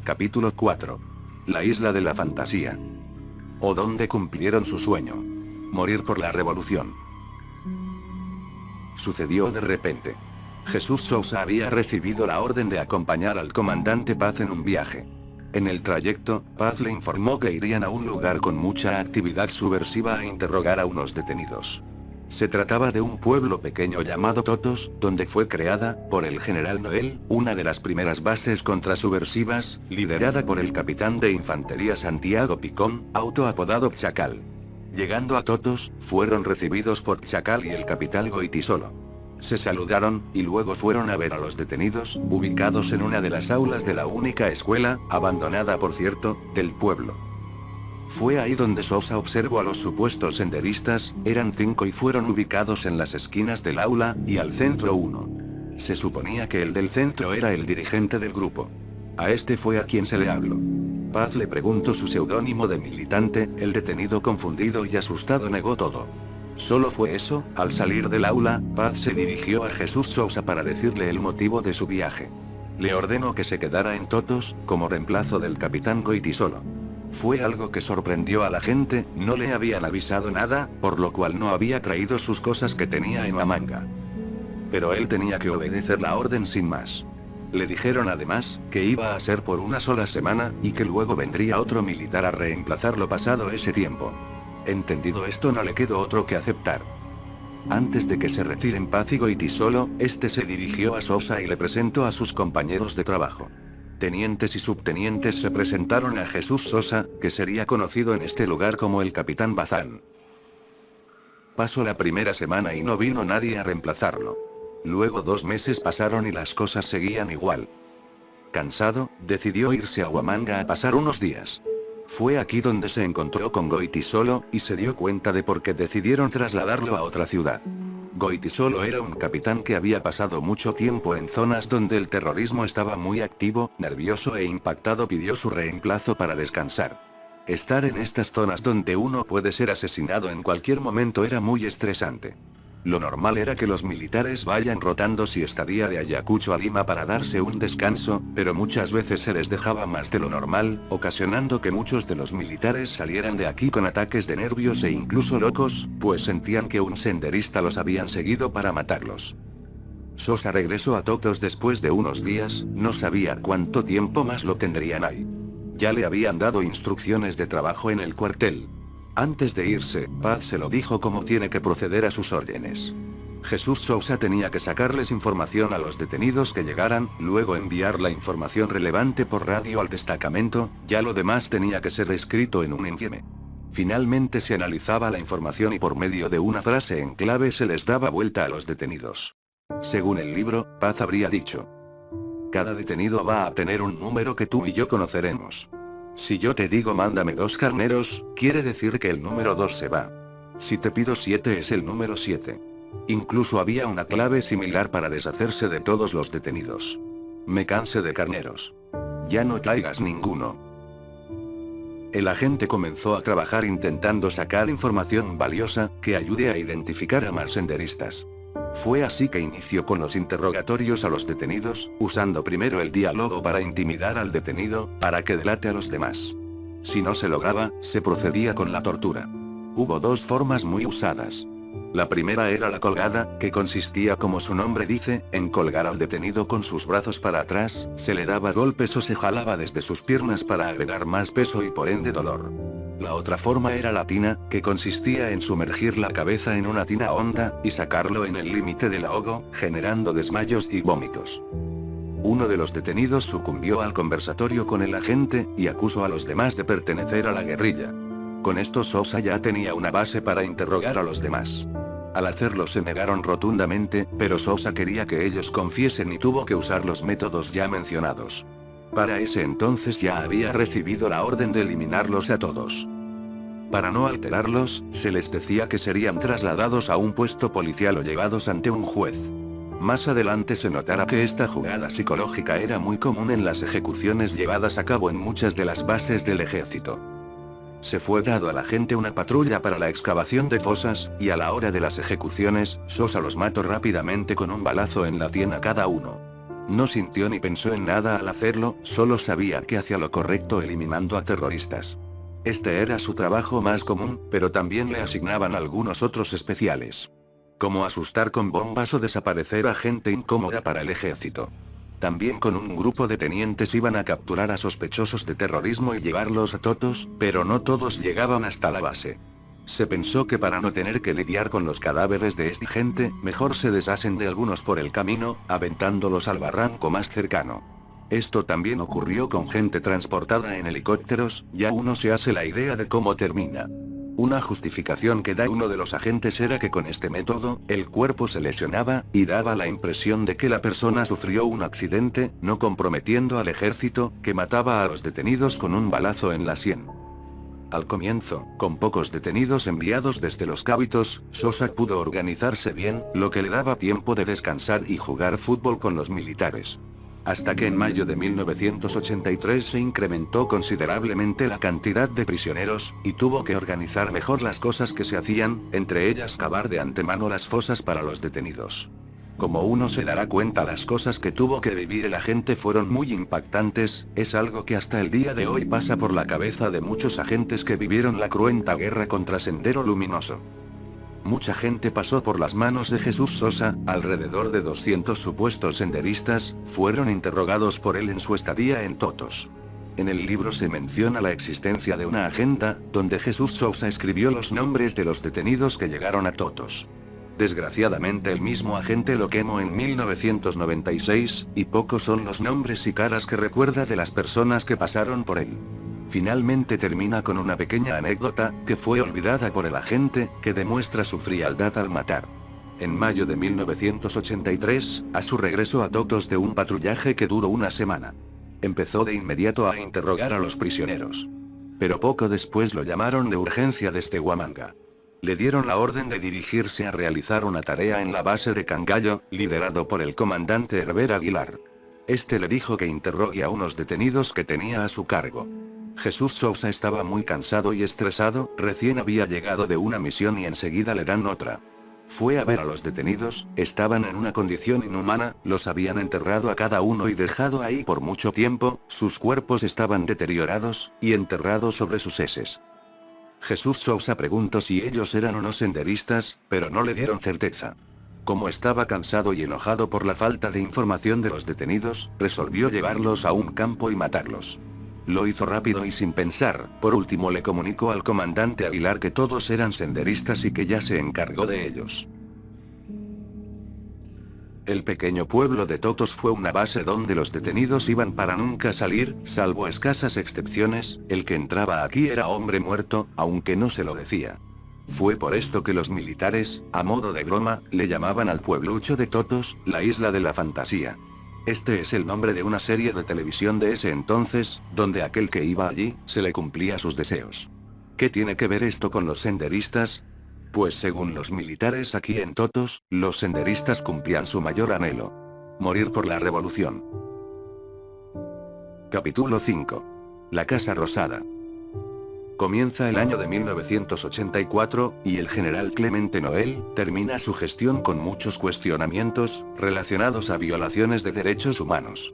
Capítulo 4. La isla de la fantasía. O donde cumplieron su sueño. Morir por la revolución. Sucedió de repente. Jesús Sousa había recibido la orden de acompañar al comandante Paz en un viaje. En el trayecto, Paz le informó que irían a un lugar con mucha actividad subversiva a interrogar a unos detenidos. Se trataba de un pueblo pequeño llamado Totos, donde fue creada, por el general Noel, una de las primeras bases contrasubversivas, liderada por el capitán de infantería Santiago Picón, autoapodado Chacal. Llegando a Totos, fueron recibidos por Chacal y el capitán Goitisolo. Se saludaron, y luego fueron a ver a los detenidos, ubicados en una de las aulas de la única escuela, abandonada por cierto, del pueblo. Fue ahí donde Sousa observó a los supuestos senderistas, eran 5 y fueron ubicados en las esquinas del aula, y al centro uno. Se suponía que el del centro era el dirigente del grupo. A este fue a quien se le habló. Paz le preguntó su seudónimo de militante, el detenido confundido y asustado negó todo. Solo fue eso. Al salir del aula, Paz se dirigió a Jesús Sousa para decirle el motivo de su viaje. Le ordenó que se quedara en Totos, como reemplazo del capitán Goitisolo. Fue algo que sorprendió a la gente, no le habían avisado nada, por lo cual no había traído sus cosas que tenía en la manga. Pero él tenía que obedecer la orden sin más. Le dijeron además, que iba a ser por una sola semana, y que luego vendría otro militar a reemplazarlo pasado ese tiempo. Entendido esto, no le quedó otro que aceptar. Antes de que se retiren Paz y Goitisolo, este se dirigió a Sousa y le presentó a sus compañeros de trabajo. Tenientes y subtenientes se presentaron a Jesús Sousa, que sería conocido en este lugar como el Capitán Bazán. Pasó la primera semana y no vino nadie a reemplazarlo. Luego 2 meses pasaron y las cosas seguían igual. Cansado, decidió irse a Huamanga a pasar unos días. Fue aquí donde se encontró con Goitisolo, y se dio cuenta de por qué decidieron trasladarlo a otra ciudad. Goitisolo era un capitán que había pasado mucho tiempo en zonas donde el terrorismo estaba muy activo, nervioso e impactado, pidió su reemplazo para descansar. Estar en estas zonas donde uno puede ser asesinado en cualquier momento era muy estresante. Lo normal era que los militares vayan rotando si estadía de Ayacucho a Lima para darse un descanso, pero muchas veces se les dejaba más de lo normal, ocasionando que muchos de los militares salieran de aquí con ataques de nervios e incluso locos, pues sentían que un senderista los habían seguido para matarlos. Sousa regresó a Totos después de unos días, no sabía cuánto tiempo más lo tendrían ahí. Ya le habían dado instrucciones de trabajo en el cuartel. Antes de irse, Paz se lo dijo cómo tiene que proceder a sus órdenes. Jesús Sousa tenía que sacarles información a los detenidos que llegaran, luego enviar la información relevante por radio al destacamento, ya lo demás tenía que ser escrito en un informe. Finalmente se analizaba la información y por medio de una frase en clave se les daba vuelta a los detenidos. Según el libro, Paz habría dicho: cada detenido va a tener un número que tú y yo conoceremos. Si yo te digo mándame 2 carneros, quiere decir que el número 2 se va. Si te pido 7 es el número 7. Incluso había una clave similar para deshacerse de todos los detenidos. Me cansé de carneros. Ya no traigas ninguno. El agente comenzó a trabajar intentando sacar información valiosa, que ayude a identificar a más senderistas. Fue así que inició con los interrogatorios a los detenidos, usando primero el diálogo para intimidar al detenido, para que delate a los demás. Si no se lograba, se procedía con la tortura. Hubo 2 formas muy usadas. La primera era la colgada, que consistía, como su nombre dice, en colgar al detenido con sus brazos para atrás, se le daba golpes o se jalaba desde sus piernas para agregar más peso y por ende dolor. La otra forma era la tina, que consistía en sumergir la cabeza en una tina honda, y sacarlo en el límite del ahogo, generando desmayos y vómitos. Uno de los detenidos sucumbió al conversatorio con el agente, y acusó a los demás de pertenecer a la guerrilla. Con esto Sousa ya tenía una base para interrogar a los demás. Al hacerlo se negaron rotundamente, pero Sousa quería que ellos confiesen y tuvo que usar los métodos ya mencionados. Para ese entonces ya había recibido la orden de eliminarlos a todos. Para no alterarlos, se les decía que serían trasladados a un puesto policial o llevados ante un juez. Más adelante se notará que esta jugada psicológica era muy común en las ejecuciones llevadas a cabo en muchas de las bases del ejército. Se fue dado a la gente una patrulla para la excavación de fosas, y a la hora de las ejecuciones, Sousa los mató rápidamente con un balazo en la sien a cada uno. No sintió ni pensó en nada al hacerlo, solo sabía que hacía lo correcto eliminando a terroristas. Este era su trabajo más común, pero también le asignaban algunos otros especiales. Como asustar con bombas o desaparecer a gente incómoda para el ejército. También con un grupo de tenientes iban a capturar a sospechosos de terrorismo y llevarlos a Totos, pero no todos llegaban hasta la base. Se pensó que para no tener que lidiar con los cadáveres de esta gente, mejor se deshacen de algunos por el camino, aventándolos al barranco más cercano. Esto también ocurrió con gente transportada en helicópteros, ya uno se hace la idea de cómo termina. Una justificación que da uno de los agentes era que con este método, el cuerpo se lesionaba, y daba la impresión de que la persona sufrió un accidente, no comprometiendo al ejército, que mataba a los detenidos con un balazo en la sien. Al comienzo, con pocos detenidos enviados desde los Cávitos, Sosa pudo organizarse bien, lo que le daba tiempo de descansar y jugar fútbol con los militares. Hasta que en mayo de 1983 se incrementó considerablemente la cantidad de prisioneros, y tuvo que organizar mejor las cosas que se hacían, entre ellas cavar de antemano las fosas para los detenidos. Como uno se dará cuenta, las cosas que tuvo que vivir el agente fueron muy impactantes, es algo que hasta el día de hoy pasa por la cabeza de muchos agentes que vivieron la cruenta guerra contra Sendero Luminoso. Mucha gente pasó por las manos de Jesús Sosa, alrededor de 200 supuestos senderistas, fueron interrogados por él en su estadía en Totos. En el libro se menciona la existencia de una agenda, donde Jesús Sosa escribió los nombres de los detenidos que llegaron a Totos. Desgraciadamente el mismo agente lo quemó en 1996, y pocos son los nombres y caras que recuerda de las personas que pasaron por él. Finalmente termina con una pequeña anécdota, que fue olvidada por el agente, que demuestra su frialdad al matar. En mayo de 1983, a su regreso a Totos de un patrullaje que duró una semana. Empezó de inmediato a interrogar a los prisioneros. Pero poco después lo llamaron de urgencia desde Huamanga. Le dieron la orden de dirigirse a realizar una tarea en la base de Cangallo, liderado por el comandante Herber Aguilar. Este le dijo que interrogue a unos detenidos que tenía a su cargo. Jesús Sousa estaba muy cansado y estresado, recién había llegado de una misión y enseguida le dan otra. Fue a ver a los detenidos, estaban en una condición inhumana, los habían enterrado a cada uno y dejado ahí por mucho tiempo, sus cuerpos estaban deteriorados, y enterrados sobre sus heces. Jesús Sousa preguntó si ellos eran o no senderistas, pero no le dieron certeza. Como estaba cansado y enojado por la falta de información de los detenidos, resolvió llevarlos a un campo y matarlos. Lo hizo rápido y sin pensar, por último le comunicó al comandante Aguilar que todos eran senderistas y que ya se encargó de ellos. El pequeño pueblo de Totos fue una base donde los detenidos iban para nunca salir, salvo escasas excepciones, el que entraba aquí era hombre muerto, aunque no se lo decía. Fue por esto que los militares, a modo de broma, le llamaban al pueblucho de Totos, la isla de la fantasía. Este es el nombre de una serie de televisión de ese entonces, donde aquel que iba allí, se le cumplía sus deseos. ¿Qué tiene que ver esto con los senderistas? Pues según los militares aquí en Totos, los senderistas cumplían su mayor anhelo. Morir por la revolución. Capítulo 5. La Casa Rosada. Comienza el año de 1984, y el general Clemente Noel termina su gestión con muchos cuestionamientos, relacionados a violaciones de derechos humanos.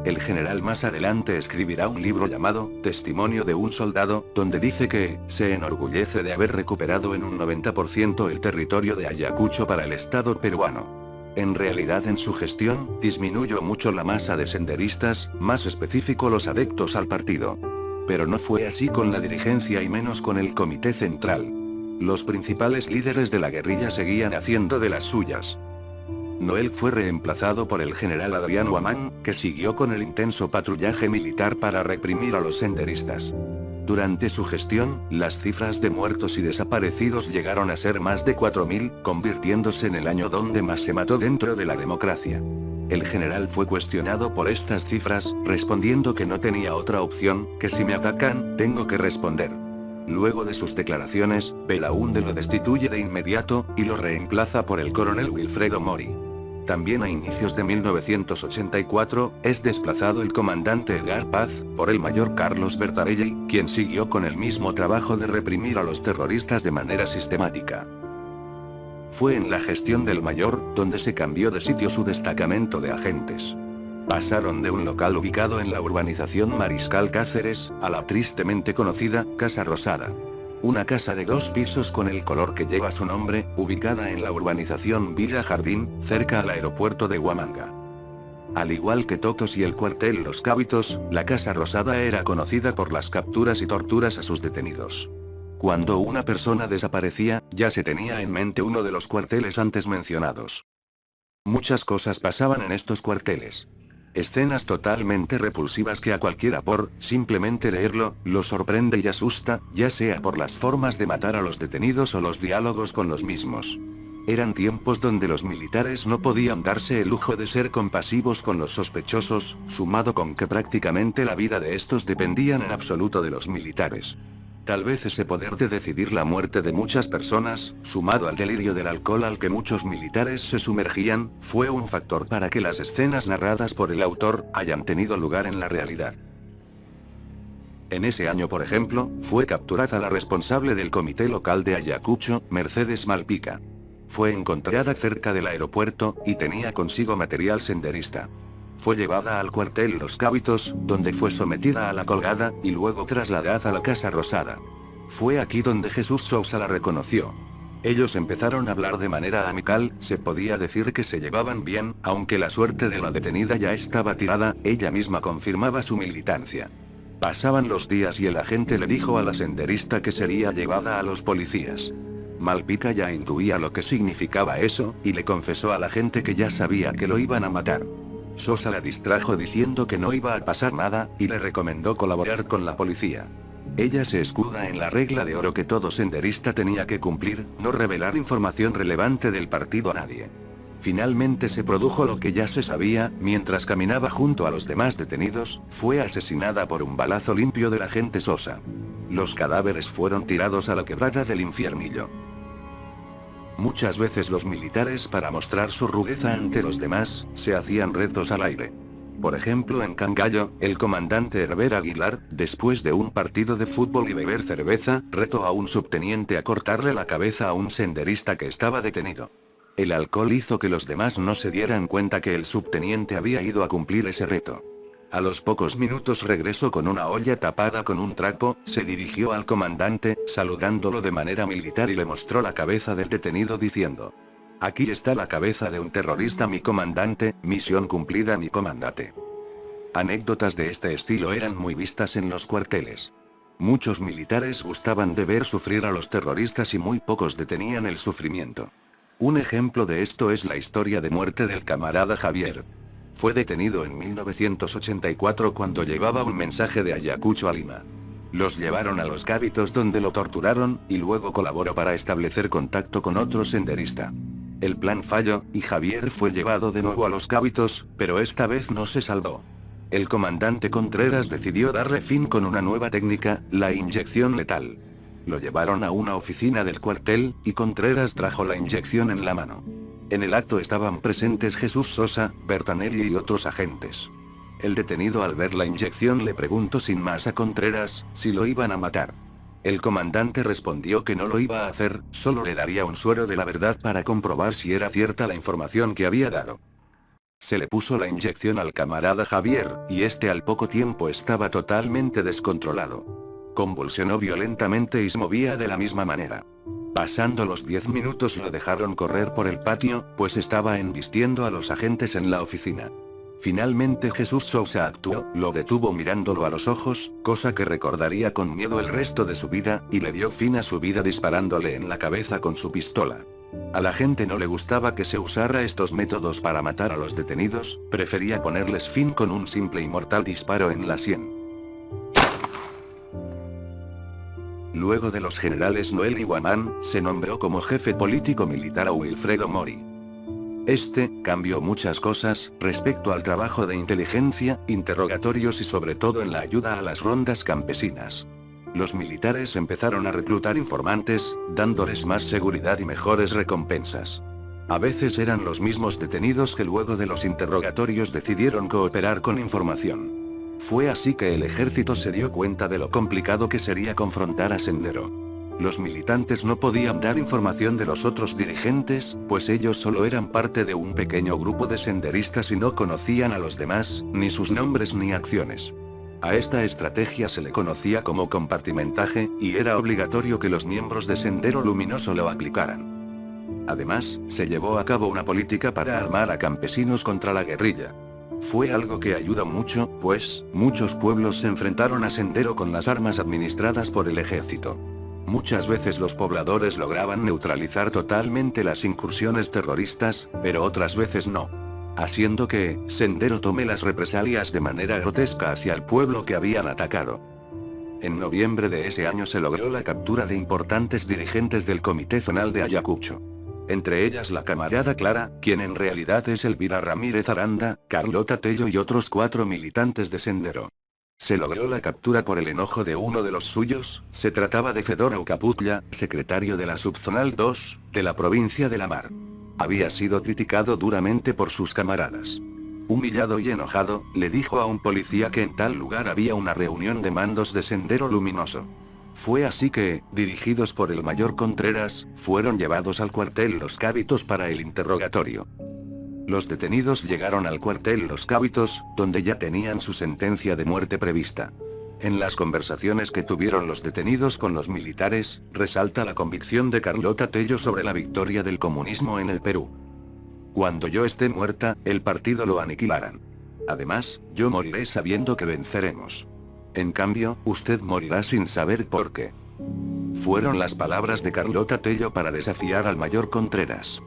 El general más adelante escribirá un libro llamado Testimonio de un soldado, donde dice que se enorgullece de haber recuperado en un 90% el territorio de Ayacucho para el Estado peruano. En realidad en su gestión, disminuyó mucho la masa de senderistas, más específico los adeptos al partido. Pero no fue así con la dirigencia y menos con el Comité Central. Los principales líderes de la guerrilla seguían haciendo de las suyas. Noel fue reemplazado por el general Adrián Huamán, que siguió con el intenso patrullaje militar para reprimir a los senderistas. Durante su gestión, las cifras de muertos y desaparecidos llegaron a ser más de 4.000, convirtiéndose en el año donde más se mató dentro de la democracia. El general fue cuestionado por estas cifras, respondiendo que no tenía otra opción, que si me atacan, tengo que responder. Luego de sus declaraciones, Belaúnde lo destituye de inmediato, y lo reemplaza por el coronel Wilfredo Mori. También a inicios de 1984, es desplazado el comandante Edgar Paz, por el mayor Carlos Bertarelli, quien siguió con el mismo trabajo de reprimir a los terroristas de manera sistemática. Fue en la gestión del mayor, donde se cambió de sitio su destacamento de agentes. Pasaron de un local ubicado en la urbanización Mariscal Cáceres, a la tristemente conocida Casa Rosada. Una casa de 2 pisos con el color que lleva su nombre, ubicada en la urbanización Villa Jardín, cerca al aeropuerto de Huamanga. Al igual que Totos y el cuartel Los Cábitos, la Casa Rosada era conocida por las capturas y torturas a sus detenidos. Cuando una persona desaparecía, ya se tenía en mente uno de los cuarteles antes mencionados. Muchas cosas pasaban en estos cuarteles. Escenas totalmente repulsivas que a cualquiera por simplemente leerlo, lo sorprende y asusta, ya sea por las formas de matar a los detenidos o los diálogos con los mismos. Eran tiempos donde los militares no podían darse el lujo de ser compasivos con los sospechosos, sumado con que prácticamente la vida de estos dependían en absoluto de los militares. Tal vez ese poder de decidir la muerte de muchas personas, sumado al delirio del alcohol al que muchos militares se sumergían, fue un factor para que las escenas narradas por el autor hayan tenido lugar en la realidad. En ese año, por ejemplo, fue capturada la responsable del comité local de Ayacucho, Mercedes Malpica. Fue encontrada cerca del aeropuerto, y tenía consigo material senderista. Fue llevada al cuartel Los Cábitos, donde fue sometida a la colgada, y luego trasladada a la Casa Rosada. Fue aquí donde Jesús Sousa la reconoció. Ellos empezaron a hablar de manera amical, se podía decir que se llevaban bien, aunque la suerte de la detenida ya estaba tirada, ella misma confirmaba su militancia. Pasaban los días y el agente le dijo a la senderista que sería llevada a los policías. Malpica ya intuía lo que significaba eso, y le confesó a la gente que ya sabía que lo iban a matar. Sosa la distrajo diciendo que no iba a pasar nada, y le recomendó colaborar con la policía. Ella se escuda en la regla de oro que todo senderista tenía que cumplir, no revelar información relevante del partido a nadie. Finalmente se produjo lo que ya se sabía, mientras caminaba junto a los demás detenidos, fue asesinada por un balazo limpio del agente Sosa. Los cadáveres fueron tirados a la quebrada del Infiernillo. Muchas veces los militares, para mostrar su rudeza ante los demás, se hacían retos al aire. Por ejemplo, en Cangallo, el comandante Herber Aguilar, después de un partido de fútbol y beber cerveza, retó a un subteniente a cortarle la cabeza a un senderista que estaba detenido. El alcohol hizo que los demás no se dieran cuenta que el subteniente había ido a cumplir ese reto. A los pocos minutos regresó con una olla tapada con un trapo, se dirigió al comandante, saludándolo de manera militar y le mostró la cabeza del detenido diciendo: "Aquí está la cabeza de un terrorista, mi comandante, misión cumplida, mi comandante". Anécdotas de este estilo eran muy vistas en los cuarteles. Muchos militares gustaban de ver sufrir a los terroristas y muy pocos detenían el sufrimiento. Un ejemplo de esto es la historia de muerte del camarada Javier. Fue detenido en 1984 cuando llevaba un mensaje de Ayacucho a Lima. Los llevaron a Los Cábitos donde lo torturaron, y luego colaboró para establecer contacto con otro senderista. El plan falló, y Javier fue llevado de nuevo a Los Cábitos, pero esta vez no se salvó. El comandante Contreras decidió darle fin con una nueva técnica, la inyección letal. Lo llevaron a una oficina del cuartel, y Contreras trajo la inyección en la mano. En el acto estaban presentes Jesús Sosa, Bertanelli y otros agentes. El detenido, al ver la inyección, le preguntó sin más a Contreras si lo iban a matar. El comandante respondió que no lo iba a hacer, solo le daría un suero de la verdad para comprobar si era cierta la información que había dado. Se le puso la inyección al camarada Javier, y este al poco tiempo estaba totalmente descontrolado. Convulsionó violentamente y se movía de la misma manera. Pasando los 10 minutos lo dejaron correr por el patio, pues estaba embistiendo a los agentes en la oficina. Finalmente Jesús Sousa actuó, lo detuvo mirándolo a los ojos, cosa que recordaría con miedo el resto de su vida, y le dio fin a su vida disparándole en la cabeza con su pistola. A la gente no le gustaba que se usara estos métodos para matar a los detenidos, prefería ponerles fin con un simple y mortal disparo en la sien. Luego de los generales Noel y Guamán, se nombró como jefe político militar a Wilfredo Mori. Este cambió muchas cosas respecto al trabajo de inteligencia, interrogatorios y sobre todo en la ayuda a las rondas campesinas. Los militares empezaron a reclutar informantes, dándoles más seguridad y mejores recompensas. A veces eran los mismos detenidos que luego de los interrogatorios decidieron cooperar con información. Fue así que el ejército se dio cuenta de lo complicado que sería confrontar a Sendero. Los militantes no podían dar información de los otros dirigentes, pues ellos solo eran parte de un pequeño grupo de senderistas y no conocían a los demás, ni sus nombres ni acciones. A esta estrategia se le conocía como compartimentaje, y era obligatorio que los miembros de Sendero Luminoso lo aplicaran. Además, se llevó a cabo una política para armar a campesinos contra la guerrilla. Fue algo que ayudó mucho, pues, muchos pueblos se enfrentaron a Sendero con las armas administradas por el ejército. Muchas veces los pobladores lograban neutralizar totalmente las incursiones terroristas, pero otras veces no, haciendo que Sendero tome las represalias de manera grotesca hacia el pueblo que habían atacado. En noviembre de ese año se logró la captura de importantes dirigentes del Comité Zonal de Ayacucho. Entre ellas la camarada Clara, quien en realidad es Elvira Ramírez Aranda, Carlota Tello y otros 4 militantes de Sendero. Se logró la captura por el enojo de uno de los suyos, se trataba de Fedor Aucaputla, secretario de la Subzonal 2, de la provincia de La Mar. Había sido criticado duramente por sus camaradas. Humillado y enojado, le dijo a un policía que en tal lugar había una reunión de mandos de Sendero Luminoso. Fue así que, dirigidos por el mayor Contreras, fueron llevados al cuartel Los Cábitos para el interrogatorio. Los detenidos llegaron al cuartel Los Cábitos, donde ya tenían su sentencia de muerte prevista. En las conversaciones que tuvieron los detenidos con los militares, resalta la convicción de Carlota Tello sobre la victoria del comunismo en el Perú. Cuando yo esté muerta, el partido lo aniquilarán. Además, yo moriré sabiendo que venceremos. En cambio, usted morirá sin saber por qué. Fueron las palabras de Carlota Tello para desafiar al mayor Contreras.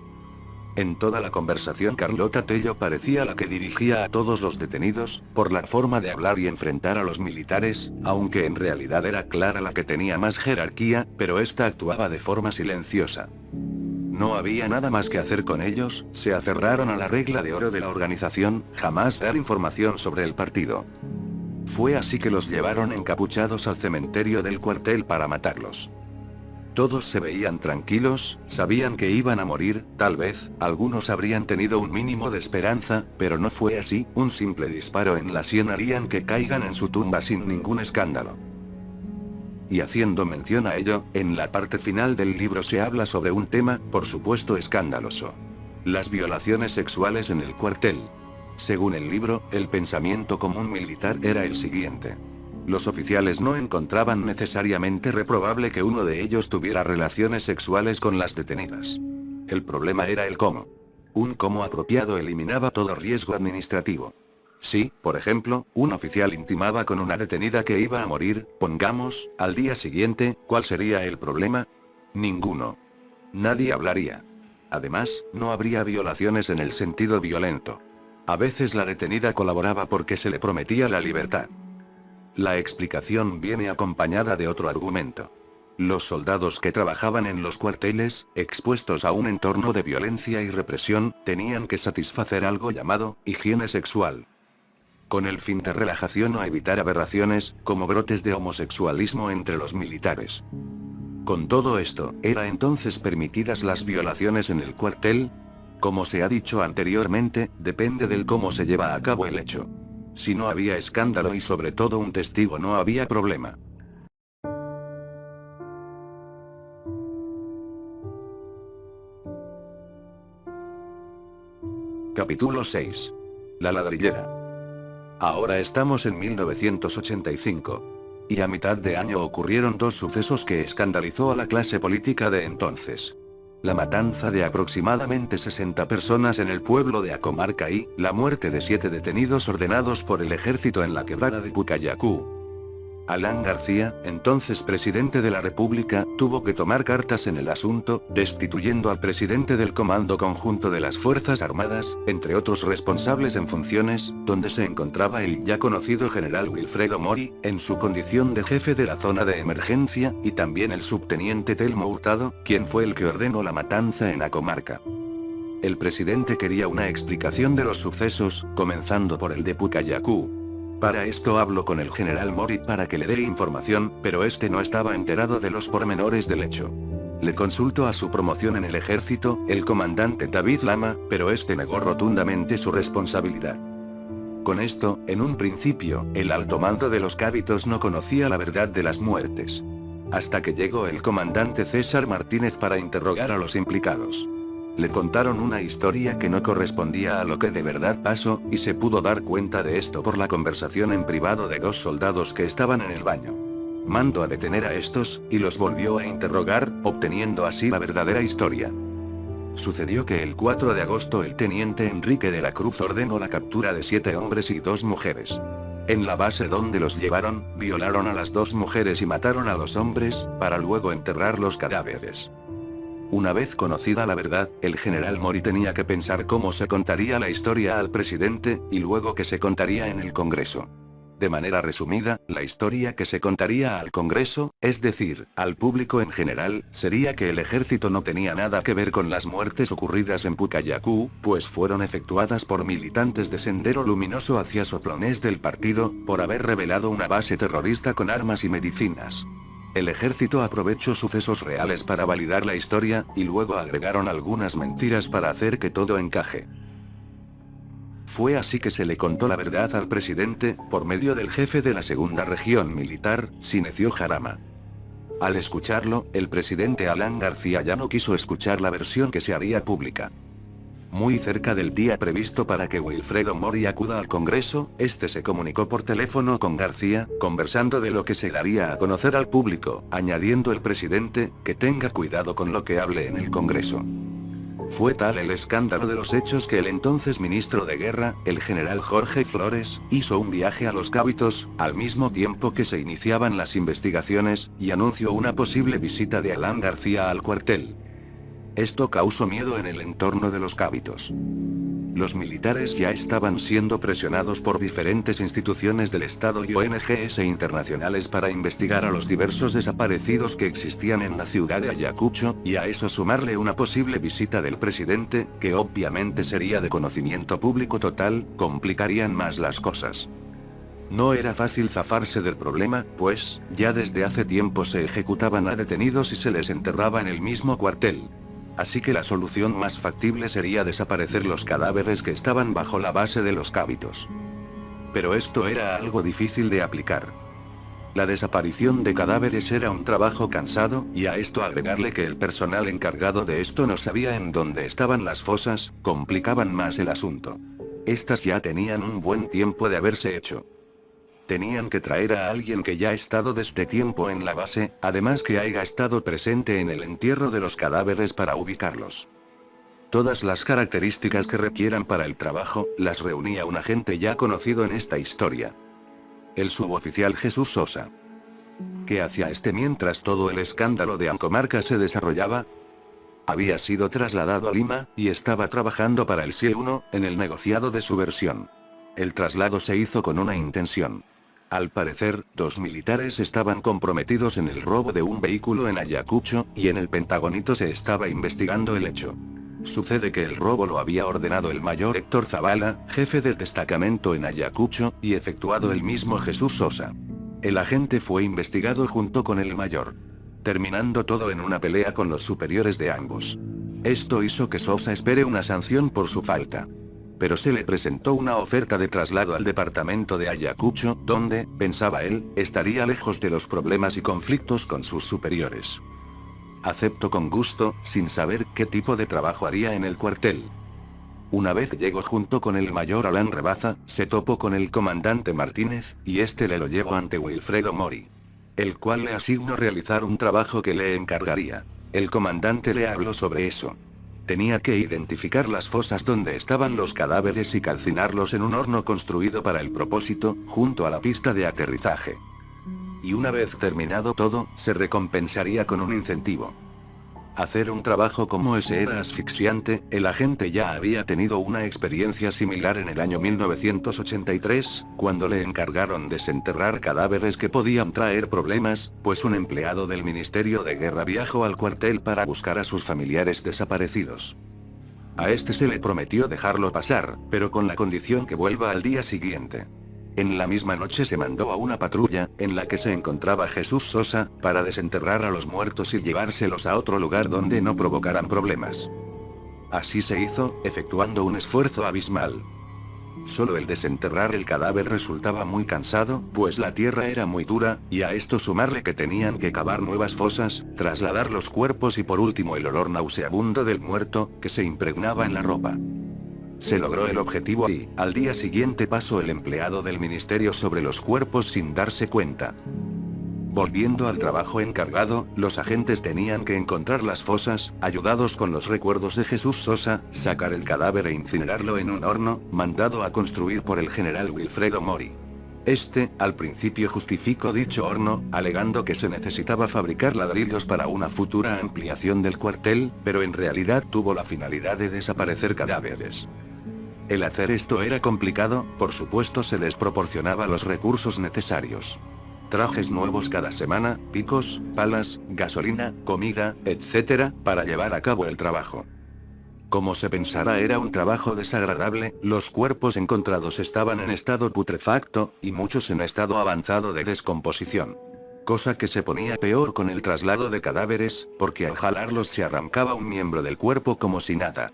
En toda la conversación Carlota Tello parecía la que dirigía a todos los detenidos, por la forma de hablar y enfrentar a los militares, aunque en realidad era Clara la que tenía más jerarquía, pero esta actuaba de forma silenciosa. No había nada más que hacer con ellos, se aferraron a la regla de oro de la organización, jamás dar información sobre el partido. Fue así que los llevaron encapuchados al cementerio del cuartel para matarlos. Todos se veían tranquilos, sabían que iban a morir, tal vez, algunos habrían tenido un mínimo de esperanza, pero no fue así, un simple disparo en la sien harían que caigan en su tumba sin ningún escándalo. Y haciendo mención a ello, en la parte final del libro se habla sobre un tema, por supuesto escandaloso. Las violaciones sexuales en el cuartel. Según el libro, el pensamiento común militar era el siguiente. Los oficiales no encontraban necesariamente reprobable que uno de ellos tuviera relaciones sexuales con las detenidas. El problema era el cómo. Un cómo apropiado eliminaba todo riesgo administrativo. Si, por ejemplo, un oficial intimaba con una detenida que iba a morir, pongamos, al día siguiente, ¿cuál sería el problema? Ninguno. Nadie hablaría. Además, no habría violaciones en el sentido violento. A veces la detenida colaboraba porque se le prometía la libertad. La explicación viene acompañada de otro argumento. Los soldados que trabajaban en los cuarteles, expuestos a un entorno de violencia y represión, tenían que satisfacer algo llamado higiene sexual. Con el fin de relajación o evitar aberraciones, como brotes de homosexualismo entre los militares. Con todo esto, ¿era entonces permitidas las violaciones en el cuartel? Como se ha dicho anteriormente, depende del cómo se lleva a cabo el hecho. Si no había escándalo y sobre todo un testigo no había problema. Capítulo 6. La ladrillera. Ahora estamos en 1985. Y a mitad de año ocurrieron 2 sucesos que escandalizó a la clase política de entonces. La matanza de aproximadamente 60 personas en el pueblo de Acomarca y la muerte de 7 detenidos ordenados por el ejército en la quebrada de Pucallacú. Alan García, entonces presidente de la República, tuvo que tomar cartas en el asunto, destituyendo al presidente del Comando Conjunto de las Fuerzas Armadas, entre otros responsables en funciones, donde se encontraba el ya conocido general Wilfredo Mori, en su condición de jefe de la zona de emergencia, y también el subteniente Telmo Hurtado, quien fue el que ordenó la matanza en Acomarca. El presidente quería una explicación de los sucesos, comenzando por el de Pucallacú. Para esto habló con el general Mori para que le dé información, pero este no estaba enterado de los pormenores del hecho. Le consultó a su promoción en el ejército, el comandante David Lama, pero este negó rotundamente su responsabilidad. Con esto, en un principio, el alto mando de los Cábitos no conocía la verdad de las muertes. hasta que llegó el comandante César Martínez para interrogar a los implicados. Le contaron una historia que no correspondía a lo que de verdad pasó, y se pudo dar cuenta de esto por la conversación en privado de dos soldados que estaban en el baño. Mandó a detener a estos, y los volvió a interrogar, obteniendo así la verdadera historia. Sucedió que el 4 de agosto el teniente Enrique de la Cruz ordenó la captura de 7 hombres y 2 mujeres. En la base donde los llevaron, violaron a las 2 mujeres y mataron a los hombres, para luego enterrar los cadáveres. Una vez conocida la verdad, el general Mori tenía que pensar cómo se contaría la historia al presidente, y luego que se contaría en el Congreso. De manera resumida, la historia que se contaría al Congreso, es decir, al público en general, sería que el ejército no tenía nada que ver con las muertes ocurridas en Pucallacú, pues fueron efectuadas por militantes de Sendero Luminoso hacia soplones del partido, por haber revelado una base terrorista con armas y medicinas. El ejército aprovechó sucesos reales para validar la historia, y luego agregaron algunas mentiras para hacer que todo encaje. Fue así que se le contó la verdad al presidente, por medio del jefe de la segunda región militar, Sinecio Jarama. Al escucharlo, el presidente Alan García ya no quiso escuchar la versión que se haría pública. Muy cerca del día previsto para que Wilfredo Mori acuda al Congreso, este se comunicó por teléfono con García, conversando de lo que se daría a conocer al público, añadiendo el presidente, que tenga cuidado con lo que hable en el Congreso. Fue tal el escándalo de los hechos que el entonces ministro de Guerra, el general Jorge Flores, hizo un viaje a Los Cábitos, al mismo tiempo que se iniciaban las investigaciones, y anunció una posible visita de Alan García al cuartel. Esto causó miedo en el entorno de Los Cábitos. Los militares ya estaban siendo presionados por diferentes instituciones del Estado y ONGs internacionales para investigar a los diversos desaparecidos que existían en la ciudad de Ayacucho, y a eso sumarle una posible visita del presidente, que obviamente sería de conocimiento público total, complicarían más las cosas. No era fácil zafarse del problema, pues, ya desde hace tiempo se ejecutaban a detenidos y se les enterraba en el mismo cuartel. Así que la solución más factible sería desaparecer los cadáveres que estaban bajo la base de Los Cábitos. Pero esto era algo difícil de aplicar. La desaparición de cadáveres era un trabajo cansado, y a esto agregarle que el personal encargado de esto no sabía en dónde estaban las fosas, complicaban más el asunto. Estas ya tenían un buen tiempo de haberse hecho. Tenían que traer a alguien que ya ha estado desde tiempo en la base, además que haya estado presente en el entierro de los cadáveres para ubicarlos. Todas las características que requieran para el trabajo, las reunía un agente ya conocido en esta historia. El suboficial Jesús Sosa. ¿Qué hacía este mientras todo el escándalo de Ancomarca se desarrollaba? Había sido trasladado a Lima, y estaba trabajando para el CIE-1, en el negociado de su versión. El traslado se hizo con una intención. Al parecer, 2 militares estaban comprometidos en el robo de un vehículo en Ayacucho, y en el Pentagonito se estaba investigando el hecho. Sucede que el robo lo había ordenado el mayor Héctor Zavala, jefe del destacamento en Ayacucho, y efectuado el mismo Jesús Sosa. El agente fue investigado junto con el mayor, terminando todo en una pelea con los superiores de ambos. Esto hizo que Sosa espere una sanción por su falta. Pero se le presentó una oferta de traslado al departamento de Ayacucho, donde, pensaba él, estaría lejos de los problemas y conflictos con sus superiores. Aceptó con gusto, sin saber qué tipo de trabajo haría en el cuartel. Una vez llegó junto con el mayor Alan Rebaza, se topó con el comandante Martínez, y este le lo llevó ante Wilfredo Mori, el cual le asignó realizar un trabajo que le encargaría. El comandante le habló sobre eso. Tenía que identificar las fosas donde estaban los cadáveres y calcinarlos en un horno construido para el propósito, junto a la pista de aterrizaje. Y una vez terminado todo, se recompensaría con un incentivo. Hacer un trabajo como ese era asfixiante, el agente ya había tenido una experiencia similar en el año 1983, cuando le encargaron desenterrar cadáveres que podían traer problemas, pues un empleado del Ministerio de Guerra viajó al cuartel para buscar a sus familiares desaparecidos. A este se le prometió dejarlo pasar, pero con la condición que vuelva al día siguiente. En la misma noche se mandó a una patrulla, en la que se encontraba Jesús Sosa, para desenterrar a los muertos y llevárselos a otro lugar donde no provocaran problemas. Así se hizo, efectuando un esfuerzo abismal. Solo el desenterrar el cadáver resultaba muy cansado, pues la tierra era muy dura, y a esto sumarle que tenían que cavar nuevas fosas, trasladar los cuerpos y por último el olor nauseabundo del muerto, que se impregnaba en la ropa. Se logró el objetivo y, al día siguiente pasó el empleado del ministerio sobre los cuerpos sin darse cuenta. Volviendo al trabajo encargado, los agentes tenían que encontrar las fosas, ayudados con los recuerdos de Jesús Sosa, sacar el cadáver e incinerarlo en un horno, mandado a construir por el general Wilfredo Mori. Este, al principio justificó dicho horno, alegando que se necesitaba fabricar ladrillos para una futura ampliación del cuartel, pero en realidad tuvo la finalidad de desaparecer cadáveres. El hacer esto era complicado, por supuesto se les proporcionaba los recursos necesarios. Trajes nuevos cada semana, picos, palas, gasolina, comida, etc., para llevar a cabo el trabajo. Como se pensara era un trabajo desagradable, los cuerpos encontrados estaban en estado putrefacto, y muchos en estado avanzado de descomposición. Cosa que se ponía peor con el traslado de cadáveres, porque al jalarlos se arrancaba un miembro del cuerpo como si nada.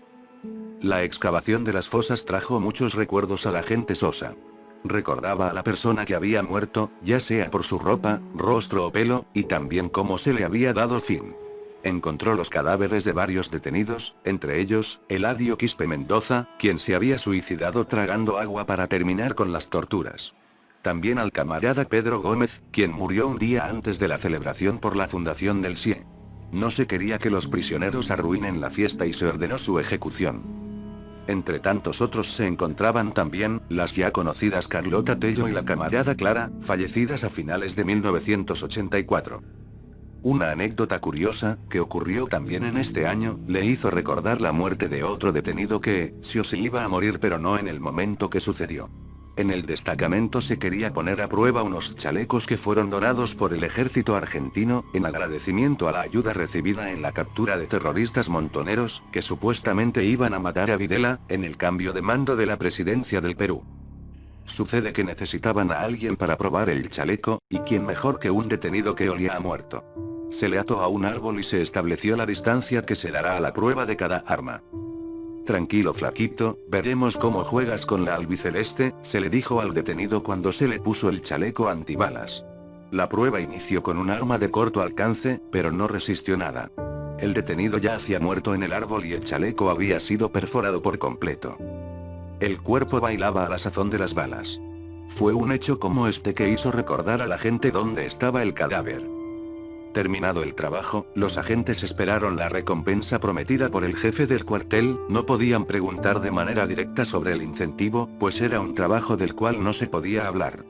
La excavación de las fosas trajo muchos recuerdos a la gente Sosa. Recordaba a la persona que había muerto, ya sea por su ropa, rostro o pelo, y también cómo se le había dado fin. Encontró los cadáveres de varios detenidos, entre ellos, Eladio Quispe Mendoza, quien se había suicidado tragando agua para terminar con las torturas. También al camarada Pedro Gómez, quien murió un día antes de la celebración por la fundación del CIE. No se quería que los prisioneros arruinen la fiesta y se ordenó su ejecución. Entre tantos otros se encontraban también, las ya conocidas Carlota Tello y la camarada Clara, fallecidas a finales de 1984. Una anécdota curiosa, que ocurrió también en este año, le hizo recordar la muerte de otro detenido que, se iba a morir pero no en el momento que sucedió. En el destacamento se quería poner a prueba unos chalecos que fueron donados por el ejército argentino, en agradecimiento a la ayuda recibida en la captura de terroristas montoneros, que supuestamente iban a matar a Videla, en el cambio de mando de la presidencia del Perú. Sucede que necesitaban a alguien para probar el chaleco, y quién mejor que un detenido que olía a muerto. Se le ató a un árbol y se estableció la distancia que se dará a la prueba de cada arma. Tranquilo flaquito, veremos cómo juegas con la albiceleste, se le dijo al detenido cuando se le puso el chaleco antibalas. La prueba inició con un arma de corto alcance, pero no resistió nada. El detenido yacía muerto en el árbol y el chaleco había sido perforado por completo. El cuerpo bailaba a la sazón de las balas. Fue un hecho como este que hizo recordar a la gente dónde estaba el cadáver. Terminado el trabajo, los agentes esperaron la recompensa prometida por el jefe del cuartel, no podían preguntar de manera directa sobre el incentivo, pues era un trabajo del cual no se podía hablar.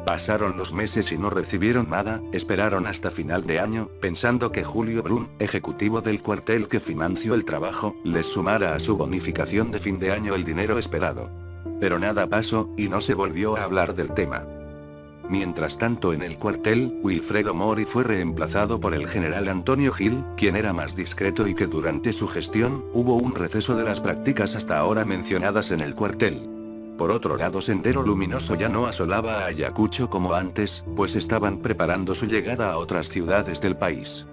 Pasaron los meses y no recibieron nada, esperaron hasta final de año, pensando que Julio Brun, ejecutivo del cuartel que financió el trabajo, les sumara a su bonificación de fin de año el dinero esperado. Pero nada pasó, y no se volvió a hablar del tema. Mientras tanto en el cuartel, Wilfredo Mori fue reemplazado por el general Antonio Gil, quien era más discreto y que durante su gestión, hubo un receso de las prácticas hasta ahora mencionadas en el cuartel. Por otro lado Sendero Luminoso ya no asolaba a Ayacucho como antes, pues estaban preparando su llegada a otras ciudades del país.